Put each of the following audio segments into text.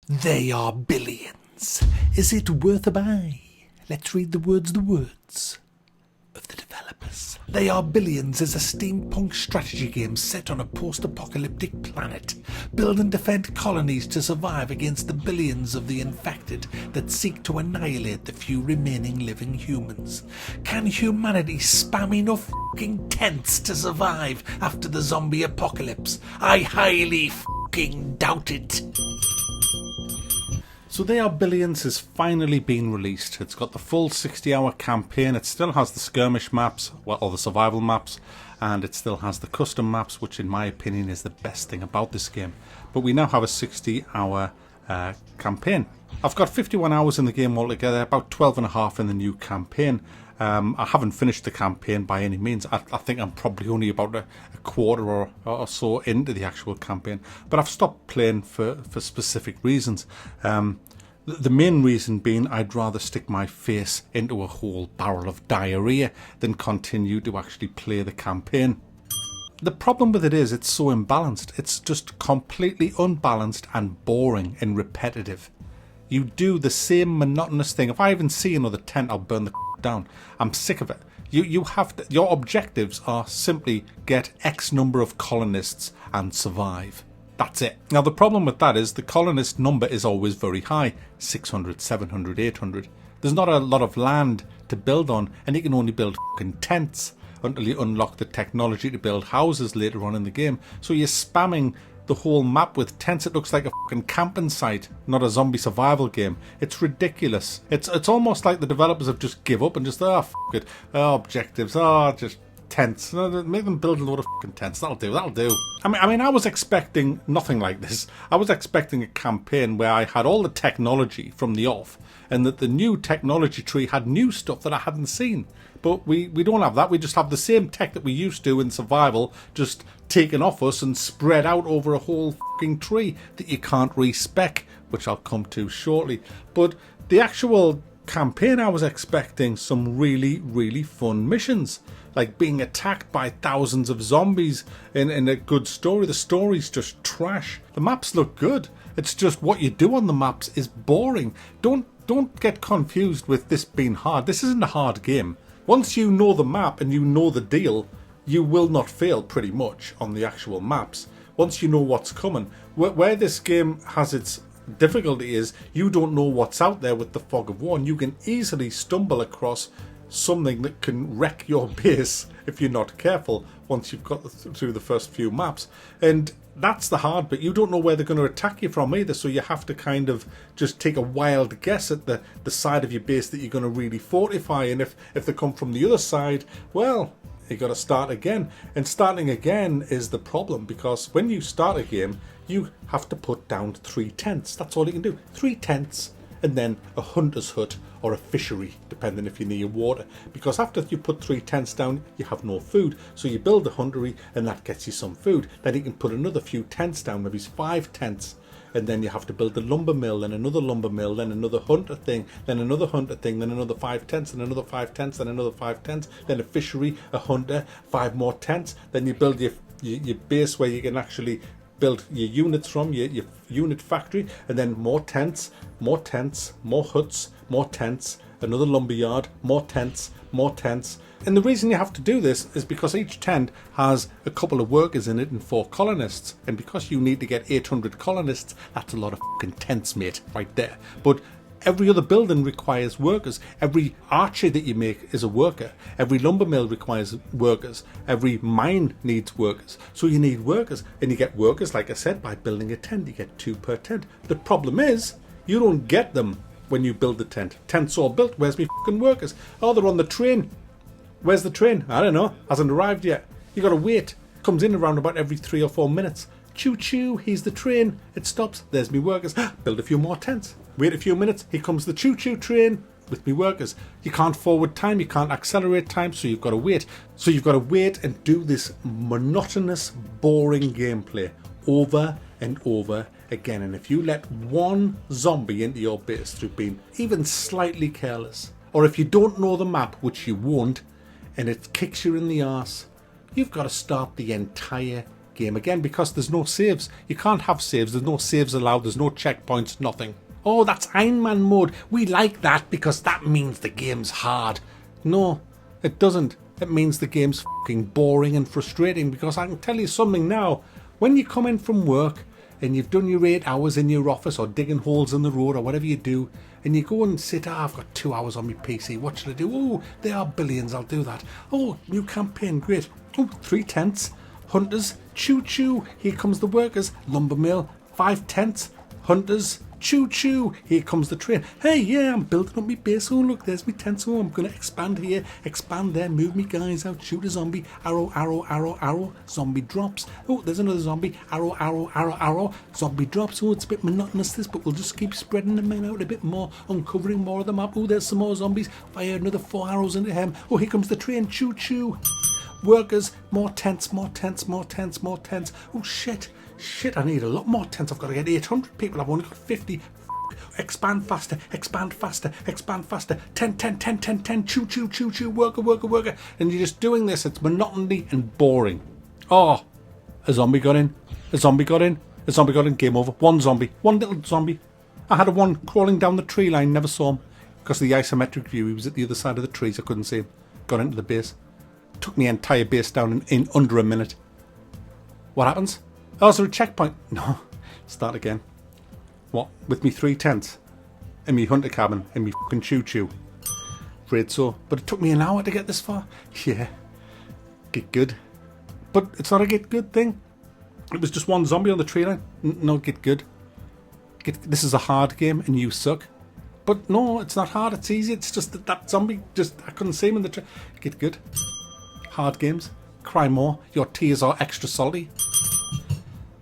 They are billions. Is it worth a buy? Let's read the words of the developers. They Are Billions is a steampunk strategy game set on a post-apocalyptic planet. Build and defend colonies to survive against the billions of the infected that seek to annihilate the few remaining living humans. Can humanity spam enough fucking tents to survive after the zombie apocalypse? I highly fucking doubt it. So They Are Billions has finally been released. It's got the full 60-hour campaign. It still has the skirmish maps, or the survival maps, and it still has the custom maps, which in my opinion is the best thing about this game. But we now have a 60-hour campaign. I've got 51 hours in the game altogether, about 12 and a half in the new campaign. I haven't finished the campaign by any means. I think I'm probably only about a quarter or so into the actual campaign. But I've stopped playing for specific reasons. The main reason being I'd rather stick my face into a whole barrel of diarrhea than continue to actually play the campaign. The problem with it is it's so imbalanced. It's just completely unbalanced and boring and repetitive. You do the same monotonous thing. If I even see another tent, I'll burn the down. I'm sick of it. You have to, your objectives are simply get X number of colonists and survive. That's it. Now the problem with that is the colonist number is always very high. 600, 700, 800. There's not a lot of land to build on, and you can only build fucking tents until you unlock the technology to build houses later on in the game. So you're spamming the whole map with tents. It looks like a fucking camping site, not a zombie survival game. It's ridiculous. It's almost like the developers have just give up and just, fuck it. Objectives, just tents. Make them build a load of fucking tents. That'll do. I mean, I was expecting nothing like this. I was expecting a campaign where I had all the technology from the off, and that the new technology tree had new stuff that I hadn't seen. But we don't have that. We just have the same tech that we used to in survival, just taken off us and spread out over a whole fucking tree that you can't respec, which I'll come to shortly. But the actual campaign, I was expecting some really, really fun missions, like being attacked by thousands of zombies in a good story. The story's just trash. The maps look good. It's just what you do on the maps is boring. Don't get confused with this being hard. This isn't a hard game. Once you know the map and you know the deal, you will not fail pretty much on the actual maps. Once you know what's coming. Where this game has its difficulty is you don't know what's out there with the fog of war, and you can easily stumble across something that can wreck your base if you're not careful once you've got through the first few maps. And that's the hard bit. You don't know where they're going to attack you from either, so you have to kind of just take a wild guess at the side of your base that you're going to really fortify. And if they come from the other side, well, you got to start again. And starting again is the problem, because when you start a game, you have to put down 3 tents. That's all you can do. 3 tents, and then a hunter's hut or a fishery, depending if you need water. Because after you put 3 tents down, you have no food. So you build a huntery, and that gets you some food. Then you can put another few tents down, maybe 5 tents. And then you have to build a lumber mill, then another lumber mill, then another hunter thing, then another hunter thing, then another 5 tents, then another 5 tents, then another 5 tents, then a fishery, a hunter, 5 more tents. Then you build your base where you can actually build your units from, your unit factory, and then more tents, more huts, more tents, another lumberyard, more tents. And the reason you have to do this is because each tent has a couple of workers in it and 4 colonists. And because you need to get 800 colonists, that's a lot of fucking tents, mate, right there. But every other building requires workers. Every archer that you make is a worker. Every lumber mill requires workers. Every mine needs workers. So you need workers. And you get workers, like I said, by building a tent. You get 2 per tent. The problem is, you don't get them when you build the tent. Tent's all built. Where's me fucking workers? Oh, they're on the train. Where's the train? I don't know. Hasn't arrived yet. You gotta wait. Comes in around about every 3 or 4 minutes. Choo choo, here's the train. It stops. There's me workers. Build a few more tents. Wait a few minutes. Here comes the choo choo train with me workers. You can't forward time. You can't accelerate time. So you've got to wait. So you've got to wait and do this monotonous, boring gameplay over and over again. And if you let one zombie into your base through being even slightly careless, or if you don't know the map, which you won't, and it kicks you in the arse, you've got to start the entire game again because there's no saves. You can't have saves. There's no saves allowed. There's no checkpoints, nothing. Oh, that's Iron Man mode. We like that because that means the game's hard. No, it doesn't. It means the game's fucking boring and frustrating because I can tell you something now. When you come in from work and you've done your 8 hours in your office or digging holes in the road or whatever you do, and you go and sit, I've got 2 hours on my PC, what should I do? Oh, there are billions, I'll do that. Oh, new campaign, great. Oh, 3 tents, hunters, choo-choo, here comes the workers, lumber mill, 5 tents, hunters, choo-choo, here comes the train. Hey, yeah, I'm building up my base. Oh, look, there's my tent. Oh, I'm going to expand here, expand there, move me guys out, shoot a zombie, arrow, arrow, arrow, arrow, zombie drops. Oh, there's another zombie, arrow, arrow, arrow, arrow, zombie drops. Oh, it's a bit monotonous this, but we'll just keep spreading the men out a bit more, uncovering more of the map. Oh, there's some more zombies. Fire another 4 arrows into him. Oh, here comes the train, choo-choo. Workers, more tents, more tents, more tents, more tents. Oh, shit. Shit, I need a lot more tents. I've got to get 800 people. I've only got 50. Expand faster, expand faster, expand faster. 10, 10, 10, 10, 10. Choo, choo, choo, choo. Worker, worker, worker. And you're just doing this. It's monotony and boring. Oh, a zombie got in. A zombie got in. A zombie got in. Game over. One zombie. One little zombie. I had one crawling down the tree line. Never saw him. Because of the isometric view. He was at the other side of the trees. I couldn't see him. Got into the base. Took my entire base down in under a minute. What happens? Oh, is there a checkpoint? No. Start again. What? With me 3 tents? In me hunter cabin? In me fucking choo-choo? Afraid so. But it took me an hour to get this far. Yeah. Get good. But it's not a get good thing. It was just one zombie on the tree line. No, get good. This is a hard game and you suck. But no, it's not hard. It's easy. It's just that zombie I couldn't see him in the tree. Get good. Hard games. Cry more. Your tears are extra salty.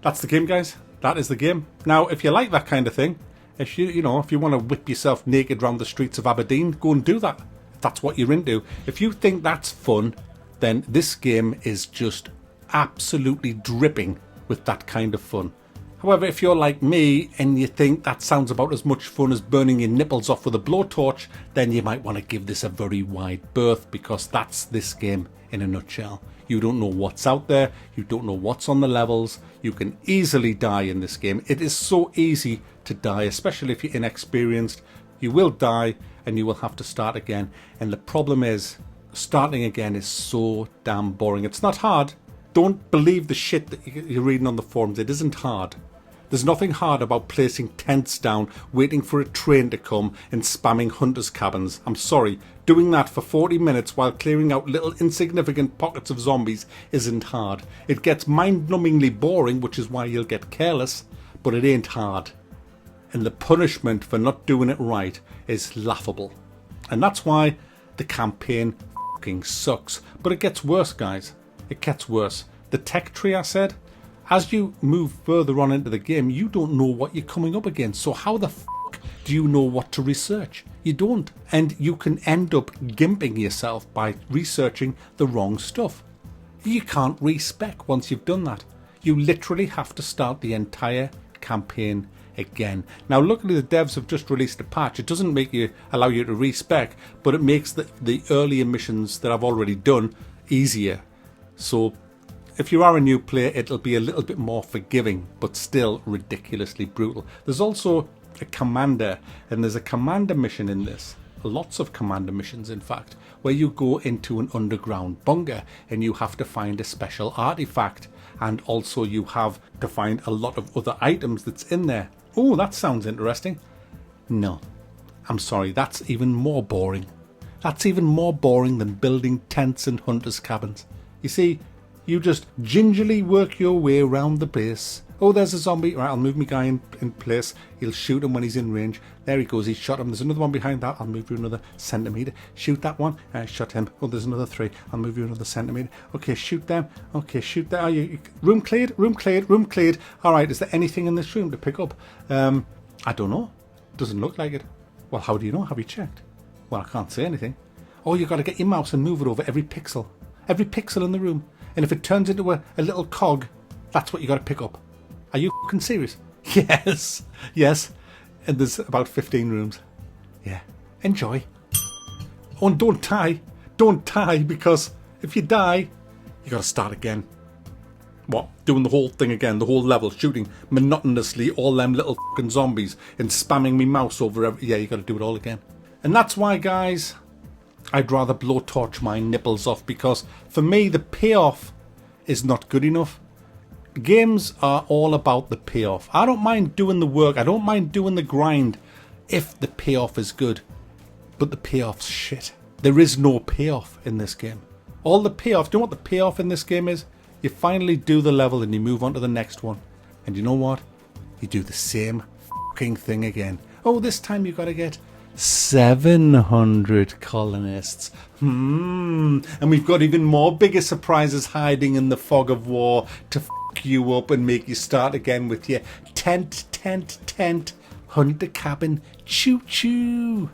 That's the game, guys. That is the game. Now, if you like that kind of thing, if you want to whip yourself naked around the streets of Aberdeen, go and do that. If that's what you're into. If you think that's fun, then this game is just absolutely dripping with that kind of fun. However, if you're like me and you think that sounds about as much fun as burning your nipples off with a blowtorch, then you might want to give this a very wide berth because that's this game in a nutshell. You don't know what's out there. You don't know what's on the levels. You can easily die in this game. It is so easy to die, especially if you're inexperienced. You will die and you will have to start again. And the problem is, starting again is so damn boring. It's not hard. Don't believe the shit that you're reading on the forums. It isn't hard. There's nothing hard about placing tents down, waiting for a train to come and spamming hunters' cabins. I'm sorry, doing that for 40 minutes while clearing out little insignificant pockets of zombies isn't hard. It gets mind-numbingly boring, which is why you'll get careless, but it ain't hard. And the punishment for not doing it right is laughable. And that's why the campaign fucking sucks. But it gets worse, guys. It gets worse. The tech tree I said, as you move further on into the game, you don't know what you're coming up against. So how the fuck do you know what to research? You don't. And you can end up gimping yourself by researching the wrong stuff. You can't respec once you've done that. You literally have to start the entire campaign again. Now, luckily the devs have just released a patch. It doesn't allow you to respec, but it makes the earlier missions that I've already done easier. So if you are a new player, it'll be a little bit more forgiving, but still ridiculously brutal. There's also a commander, and there's a commander mission in this. Lots of commander missions, in fact, where you go into an underground bunker and you have to find a special artifact, and also you have to find a lot of other items that's in there. Oh, that sounds interesting. No, I'm sorry, that's even more boring. That's even more boring than building tents and hunters' cabins. You see, you just gingerly work your way around the base. Oh, there's a zombie. Right, I'll move my guy in place. He'll shoot him when he's in range. There he goes. He's shot him. There's another one behind that. I'll move you another centimetre. Shoot that one. Shot him. Oh, there's another 3. I'll move you another centimetre. Okay, shoot them. Okay, shoot that. Room cleared. Room cleared. Room cleared. All right, is there anything in this room to pick up? I don't know. Doesn't look like it. Well, how do you know? Have you checked? Well, I can't say anything. Oh, you got to get your mouse and move it over every pixel. Every pixel in the room. And if it turns into a little cog, that's what you got to pick up. Are you fucking serious? Yes. Yes. And there's about 15 rooms. Yeah. Enjoy. Oh, and don't die. Don't die, because if you die, you got to start again. What? Doing the whole thing again, the whole level, shooting monotonously all them little fucking zombies and spamming me mouse over every... Yeah, you got to do it all again. And that's why, guys, I'd rather blowtorch my nipples off, because for me, the payoff is not good enough. Games are all about the payoff. I don't mind doing the work. I don't mind doing the grind if the payoff is good. But the payoff's shit. There is no payoff in this game. All the payoff, do you know what the payoff in this game is? You finally do the level and you move on to the next one. And you know what? You do the same fucking thing again. Oh, this time you gotta get 700 colonists. And we've got even more bigger surprises hiding in the fog of war to fuck you up and make you start again with your tent, hunter cabin, choo-choo.